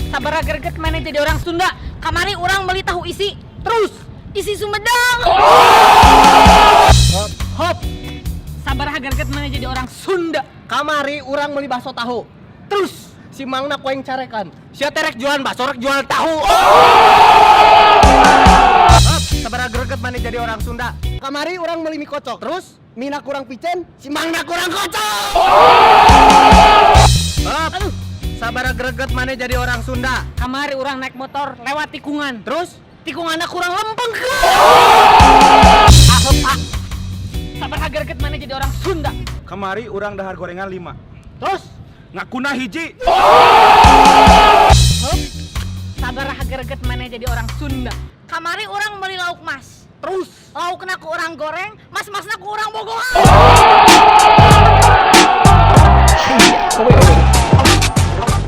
Sabar greget mana jadi orang Sunda. Kamari orang beli tahu isi. Terus isi Sumedang. Hop. Sabar greget mana jadi orang Sunda. Kamari orang beli bakso tahu. Terus Si mangna poeng carekan. Sia terek jualan bakso, rek jual tahu. Sabar greget mana jadi orang Sunda. Kamari orang beli mie kocok. Terus mina kurang picen, si mangna kurang kocok. aduh, Sabar greget mana jadi orang Sunda. kamari orang naik motor lewat tikungan. Terus Tikungannya kurang lempeng. Sabar greget mana jadi orang Sunda. Kamari orang dahar gorengan 5. Terus Ngakuna hiji. hop. Sabar greget mana jadi orang Sunda. Kamari orang beli lauk mas. Terus lauknya ku orang goreng, mas-masnya ku orang bogohan.